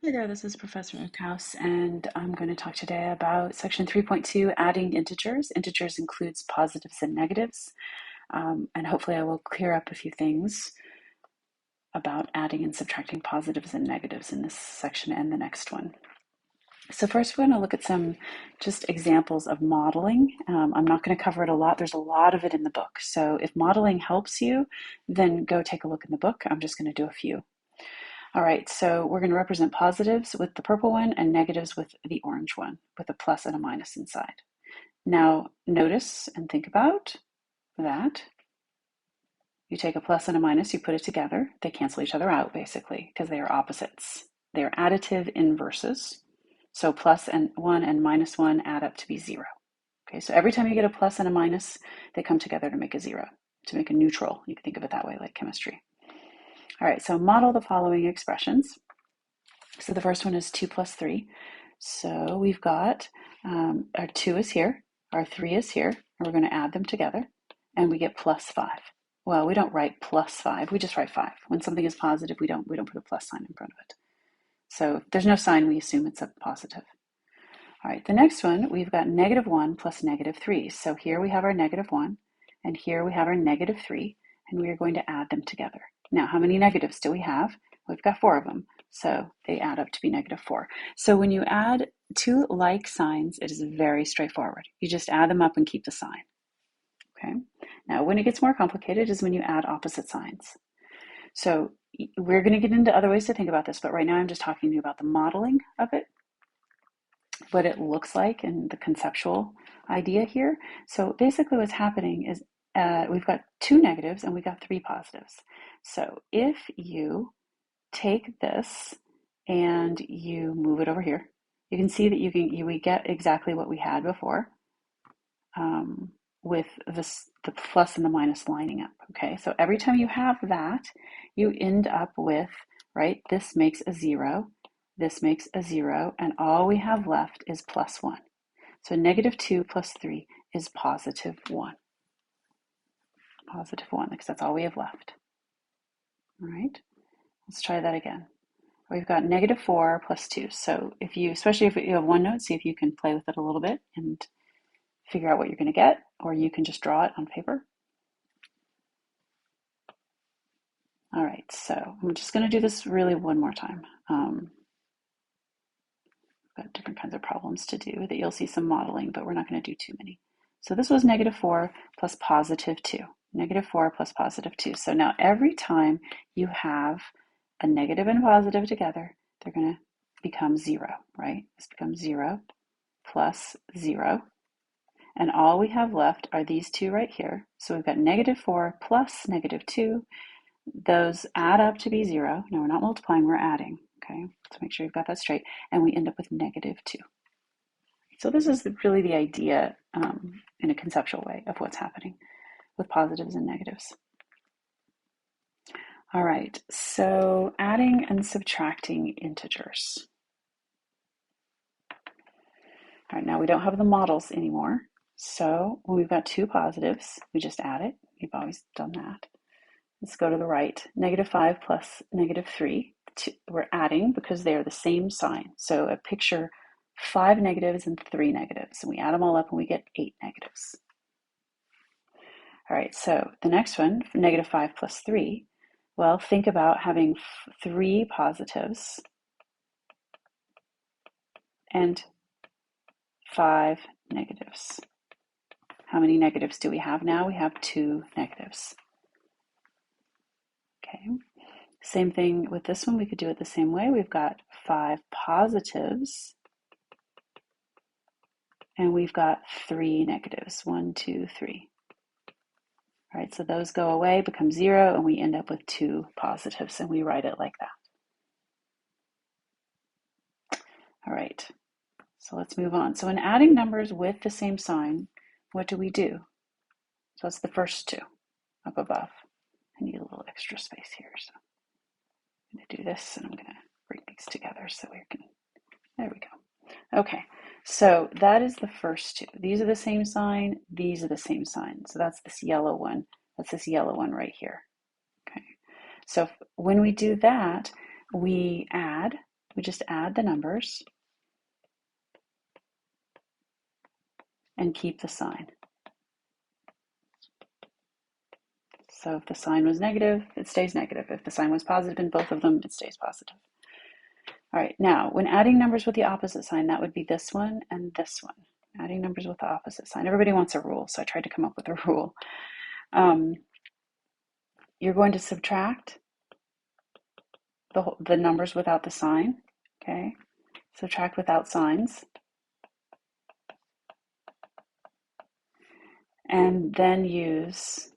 Hi there, this is Professor Oakhouse, and I'm going to talk today about section 3.2, adding integers. Integers includes positives and negatives, and hopefully I will clear up a few things about adding and subtracting positives and negatives in this section and the next one. So first we're going to look at some just examples of modeling. I'm not going to cover it a lot. There's a lot of it in the book. So if modeling helps you, then go take a look in the book. I'm just going to do a few. All right, so we're going to represent positives with the purple one and negatives with the orange one, with a plus and a minus inside. Now, notice and think about that. You take a plus and a minus, you put it together. They cancel each other out, basically, because they are opposites. They are additive inverses. So plus and 1 and minus 1 add up to be 0. Okay, so every time you get a plus and a minus, they come together to make a 0, to make a neutral. You can think of it that way, like chemistry. All right, so model the following expressions. So the first one is 2 plus 3. So we've got our 2 is here, our 3 is here, and we're going to add them together, and we get plus 5. Well, we don't write plus 5, we just write 5. When something is positive, we don't put a plus sign in front of it. So if there's no sign, we assume it's a positive. All right, the next one, we've got negative 1 plus negative 3. So here we have our negative 1, and here we have our negative 3, and we are going to add them together. Now, how many negatives do we have? We've got 4 of them, so they add up to be negative 4. So when you add two like signs, it is very straightforward. You just add them up and keep the sign. Okay. Now, when it gets more complicated is when you add opposite signs. So we're going to get into other ways to think about this, but right now I'm just talking to you about the modeling of it, what it looks like, and the conceptual idea here. So basically what's happening is we've got 2 negatives and we've got 3 positives. So if you take this and you move it over here, you can see that we get exactly what we had before with the plus and the minus lining up. Okay, so every time you have that, you end up with, right, this makes a 0, this makes a 0, and all we have left is plus 1. So negative 2 plus 3 is positive 1. Positive 1, because that's all we have left. All right, let's try that again. We've got negative 4 plus 2. So especially if you have OneNote, see if you can play with it a little bit and figure out what you're going to get, or you can just draw it on paper. All right, so I'm just going to do this really one more time. I've got different kinds of problems to do that you'll see some modeling, but we're not going to do too many. So this was negative 4 plus positive 2. Negative 4 plus positive 2. So now every time you have a negative and a positive together, they're going to become 0, right? This becomes 0 plus 0. And all we have left are these two right here. So we've got negative 4 plus negative 2. Those add up to be 0. No, we're not multiplying, we're adding. Okay, let's make sure you've got that straight. And we end up with negative 2. So this is really the idea in a conceptual way of what's happening with positives and negatives. All right, so adding and subtracting integers. All right, now we don't have the models anymore. So when we've got 2 positives, we just add it. We've always done that. Let's go to the right. Negative 5 plus negative 3. We're adding because they are the same sign. So a picture 5 negatives and 3 negatives. And we add them all up and we get 8 negatives. All right, so the next one, negative 5 plus 3. Well, think about having 3 positives and 5 negatives. How many negatives do we have now? We have 2 negatives. Okay, same thing with this one. We could do it the same way. We've got 5 positives and we've got 3 negatives. 1, 2, 3. All right, so those go away, become 0, and we end up with 2 positives, and we write it like that. All right, so let's move on. So in adding numbers with the same sign, what do we do? So that's the first 2 up above. I need a little extra space here, so I'm going to do this, and I'm going to bring these together so we can, there we go. Okay, so that is the first 2. These are the same sign, these are the same sign. So that's this yellow one. That's this yellow one right here. Okay, so when we do that, we add we just add the numbers and keep the sign. So if the sign was negative, it stays negative. If the sign was positive in both of them, it stays positive. All right, now when adding numbers with the opposite sign, that would be this one and this one. Adding numbers with the opposite sign. Everybody wants a rule, so I tried to come up with a rule. You're going to subtract the numbers without the sign, okay? Subtract without signs. And then use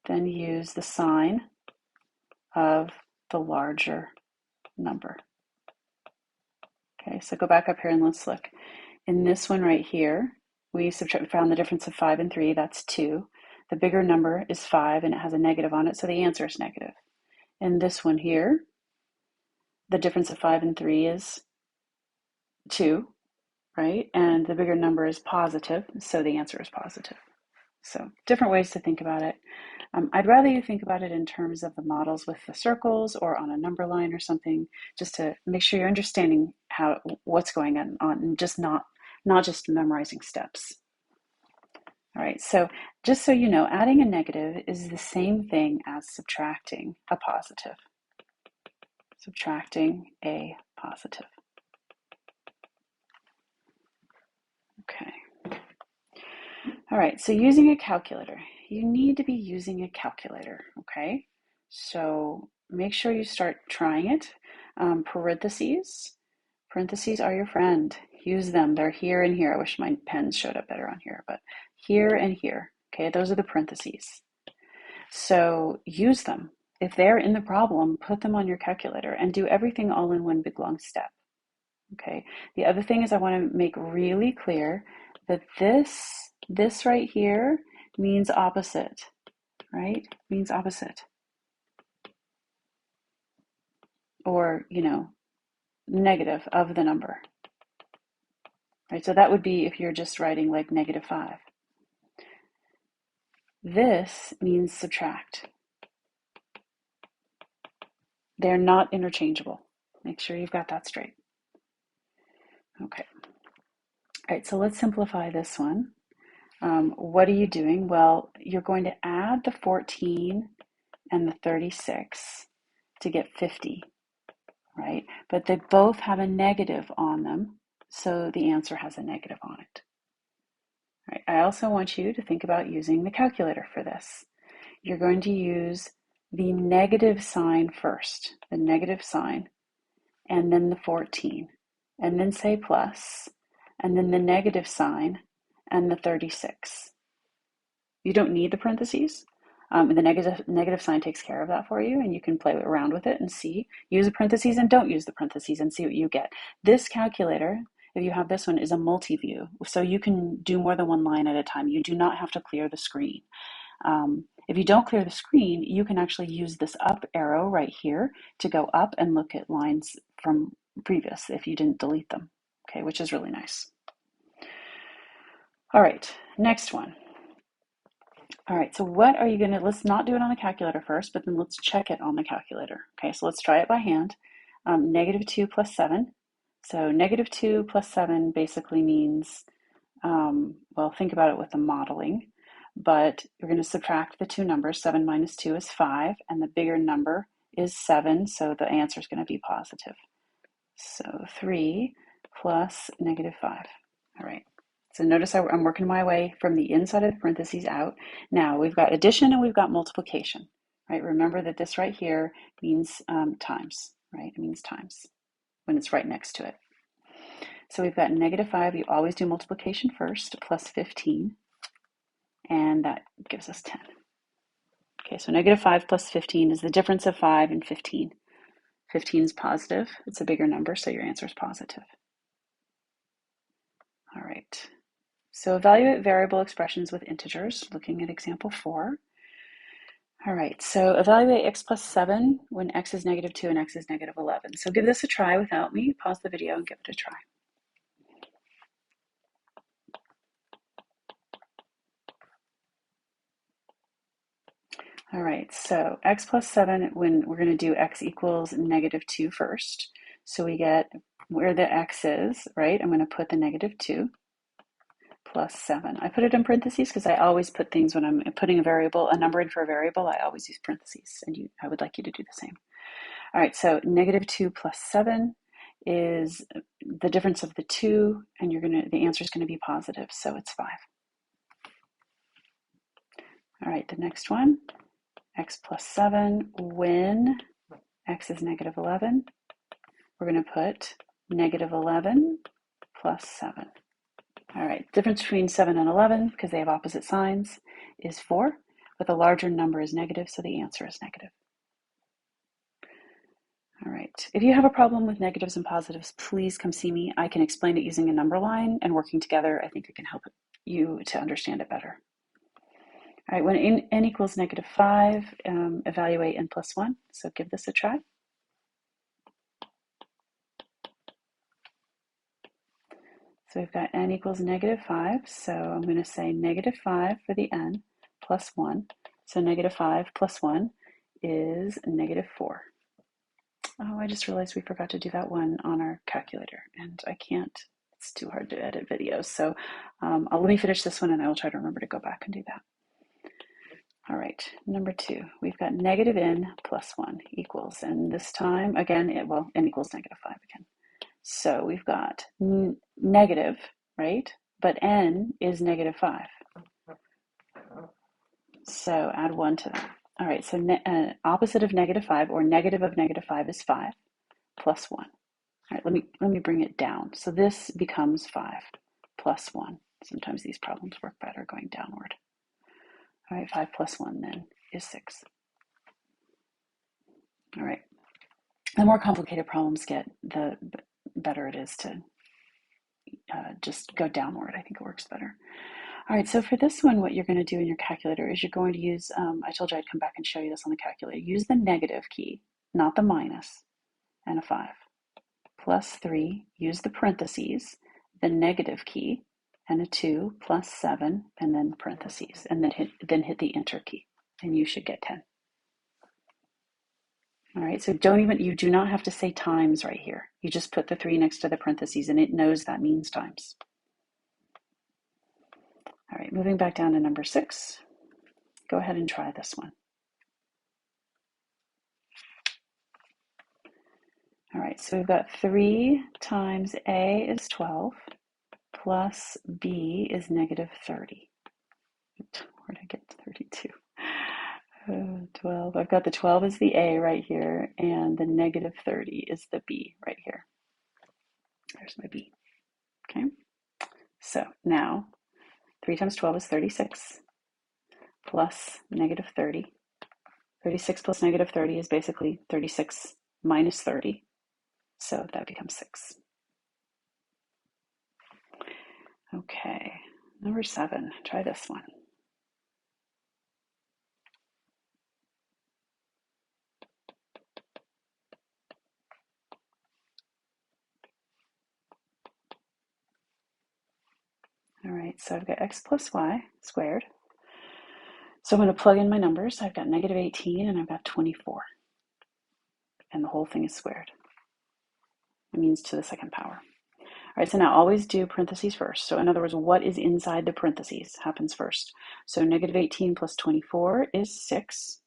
the sign of the larger number. Okay, so go back up here and let's look. In this one right here, we found the difference of 5 and 3, that's 2. The bigger number is 5 and it has a negative on it, so the answer is negative. In this one here, the difference of 5 and 3 is 2, right? And the bigger number is positive, so the answer is positive. So different ways to think about it. I'd rather you think about it in terms of the models with the circles or on a number line or something, just to make sure you're understanding what's going on and just not just memorizing steps. All right, so just so you know, adding a negative is the same thing as subtracting a positive. Subtracting a positive. Okay. All right, so using a calculator. You need to be using a calculator, okay? So make sure you start trying it. Parentheses are your friend. Use them. They're here and here. I wish my pens showed up better on here, but here and here, okay? Those are the parentheses. So use them. If they're in the problem, put them on your calculator and do everything all in one big long step, okay? The other thing is I want to make really clear that this right here means opposite, right? Means opposite. Or, negative of the number. Right? So that would be if you're just writing like -5. This means subtract. They're not interchangeable. Make sure you've got that straight. Okay. All right, so let's simplify this one. What are you doing? Well, you're going to add the 14 and the 36 to get 50, right? But they both have a negative on them, so the answer has a negative on it. All right, I also want you to think about using the calculator for this. You're going to use the negative sign first, the negative sign, and then the 14, and then say plus, and then the negative sign, and the 36. You don't need the parentheses. The negative sign takes care of that for you, and you can play around with it and see. Use the parentheses and don't use the parentheses and see what you get. This calculator, if you have this one, is a multi-view, so you can do more than one line at a time. You do not have to clear the screen. If you don't clear the screen, you can actually use this up arrow right here to go up and look at lines from previous if you didn't delete them, okay, which is really nice. All right, next one. All right, so what are you gonna, let's not do it on the calculator first, but then let's check it on the calculator. Okay, so let's try it by hand. -2 plus 7. So -2 plus 7 basically means, well, think about it with the modeling, but you're gonna subtract the two numbers. 7 minus 2 is 5, and the bigger number is 7, so the answer is gonna be positive. So 3 plus -5. All right. So notice I'm working my way from the inside of the parentheses out. Now we've got addition and we've got multiplication, right? Remember that this right here means times, right? It means times when it's right next to it. So we've got -5. You always do multiplication first, plus 15, and that gives us 10. Okay, so -5 plus 15 is the difference of 5 and 15. 15 is positive. It's a bigger number, so your answer is positive. All right. So evaluate variable expressions with integers, looking at example 4. All right, so evaluate x plus 7 when x is -2 and x is -11. So give this a try without me. Pause the video and give it a try. All right, so x plus 7 when we're going to do x equals -2 first. So we get where the x is, right? I'm going to put the -2 plus 7. I put it in parentheses because I always put things when I'm putting a number in for a variable, I always use parentheses, and I would like you to do the same. All right, so -2 plus 7 is the difference of the two, and the answer is going to be positive, so it's 5. All right, the next one, x plus 7, when x is -11, we're going to put -11 plus 7. All right, difference between 7 and 11, because they have opposite signs, is 4, but the larger number is negative, so the answer is negative. All right, if you have a problem with negatives and positives, please come see me. I can explain it using a number line, and working together, I think it can help you to understand it better. All right, when n equals -5, evaluate n plus 1, so give this a try. So we've got n equals -5, so I'm going to say -5 for the n plus 1. So -5 plus 1 is -4. Oh, I just realized we forgot to do that one on our calculator, and I can't. It's too hard to edit videos. So let me finish this one, and I will try to remember to go back and do that. All right, number 2, we've got -n plus 1 equals, and this time, again, n equals -5 again. So we've got negative, right? But n is -5. So add 1 to that. All right, so opposite of -5, or negative of -5, is 5 plus 1. All right, let me bring it down. So this becomes 5 plus 1. Sometimes these problems work better going downward. All right, 5 plus 1 then is 6. All right, the more complicated problems get, the better it is to just go downward. I think it works better. All right, so for this one, what you're going to do in your calculator is you're going to use, I told you I'd come back and show you this on the calculator. Use the negative key, not the minus, and a 5. Plus 3, use the parentheses, the negative key, and a 2, plus 7, and then parentheses, and then hit the enter key, and you should get 10. All right, so you do not have to say times right here. You just put the 3 next to the parentheses, and it knows that means times. All right, moving back down to number 6. Go ahead and try this one. All right, so we've got 3 times A is 12, plus B is -30. Where did I get 32? 12. I've got the 12 is the A right here, and the -30 is the B right here. There's my B. Okay, so now 3 times 12 is 36, plus -30. 36 plus -30 is basically 36 minus 30, so that becomes 6. Okay, number 7, try this one. All right, so I've got x plus y squared. So I'm going to plug in my numbers. I've got -18 and I've got 24. And the whole thing is squared. It means to the second power. All right, so now always do parentheses first. So in other words, what is inside the parentheses happens first. So -18 plus 24 is 6.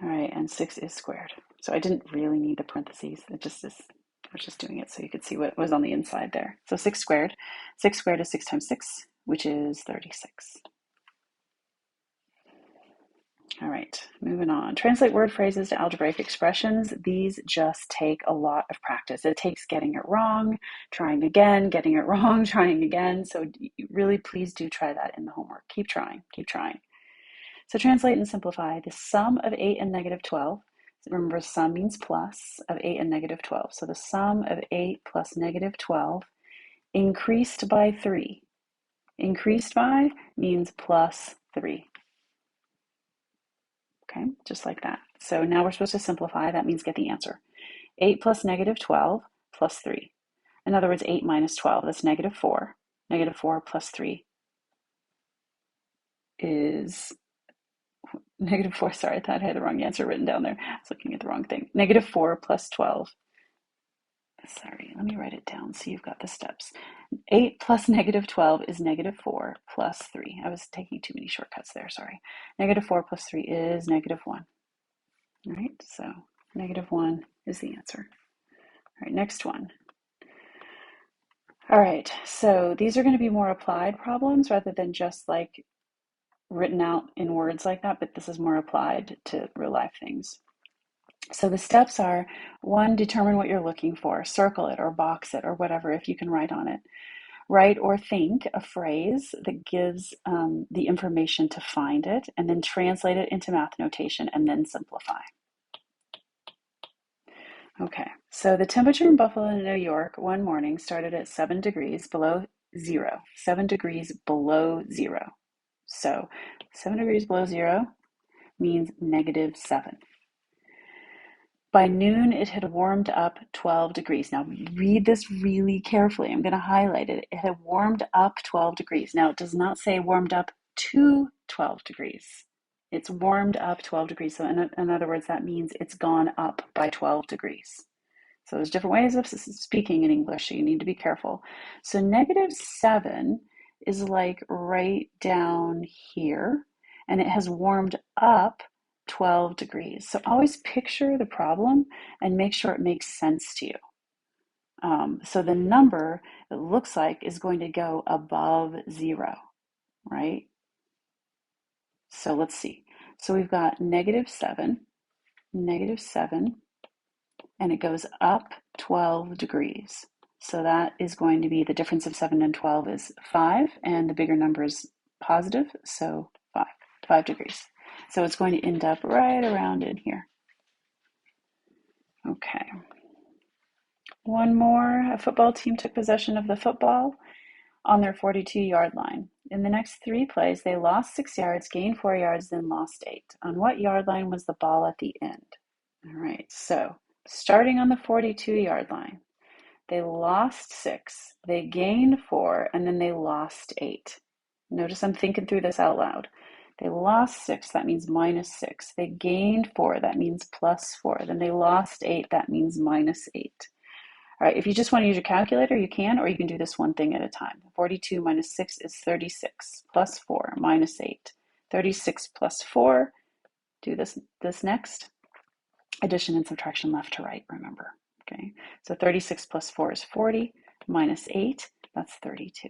All right, and 6 is squared. So I didn't really need the parentheses. It just is. I was just doing it so you could see what was on the inside there. So 6 squared. 6 squared is 6 times 6, which is 36. All right, moving on. Translate word phrases to algebraic expressions. These just take a lot of practice. It takes getting it wrong, trying again, getting it wrong, trying again. So really, please do try that in the homework. Keep trying, keep trying. So translate and simplify. The sum of 8 and -12. Remember, sum means plus, of 8 and -12. So the sum of 8 plus -12 increased by 3. Increased by means plus 3. Okay, just like that. So now we're supposed to simplify. That means get the answer. 8 plus -12 plus 3. In other words, 8 minus 12, that's -4. -4 plus 3 is Negative 4, sorry, I thought I had the wrong answer written down there. I was looking at the wrong thing. Negative 4 plus 12. Sorry, let me write it down so you've got the steps. 8 plus negative 12 is negative 4 plus 3. I was taking too many shortcuts there, sorry. Negative 4 plus 3 is negative 1. All right, so negative 1 is the answer. All right, next one. All right, so these are going to be more applied problems rather than just like written out in words like that, but this is more applied to real life things. So the steps are: 1, determine what you're looking for, circle it or box it or whatever if you can write on it. Write or think a phrase that gives the information to find it, and then translate it into math notation and then simplify. Okay, so the temperature in Buffalo, New York, one morning started at 7 degrees below zero. 7 degrees below zero. So 7 degrees below zero means negative 7. By noon, it had warmed up 12 degrees. Now, read this really carefully. I'm going to highlight it. It had warmed up 12 degrees. Now, it does not say warmed up to 12 degrees. It's warmed up 12 degrees. So, in other words, that means it's gone up by 12 degrees. So there's different ways of speaking in English, so you need to be careful. So negative 7 is like right down here, and it has warmed up 12 degrees. So always picture the problem and make sure it makes sense to you. So the number, it looks like, is going to go above 0, right? So let's see. So we've got negative 7, and it goes up 12 degrees. So that is going to be, the difference of 7 and 12 is 5, and the bigger number is positive, so 5 degrees. So it's going to end up right around in here. Okay. One more. A football team took possession of the football on their 42-yard line. In the next 3 plays, they lost 6 yards, gained 4 yards, then lost 8. On what yard line was the ball at the end? All right, so starting on the 42-yard line, they lost 6, they gained 4, and then they lost 8. Notice I'm thinking through this out loud. They lost 6, that means minus 6. They gained 4, that means plus 4. Then they lost 8, that means minus 8. All right, if you just want to use your calculator, you can, or you can do this one thing at a time. 42 minus 6 is 36, plus 4 minus 8. 36 plus 4, do this next. Addition and subtraction left to right, remember. Okay, so 36 plus 4 is 40, minus 8, that's 32.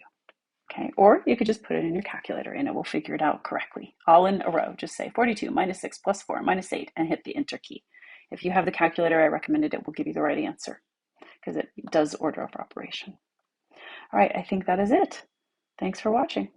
Okay, or you could just put it in your calculator and it will figure it out correctly. All in a row, just say 42 minus 6 plus 4 minus 8 and hit the enter key. If you have the calculator I recommended, it will give you the right answer because it does order of operation. All right, I think that is it. Thanks for watching.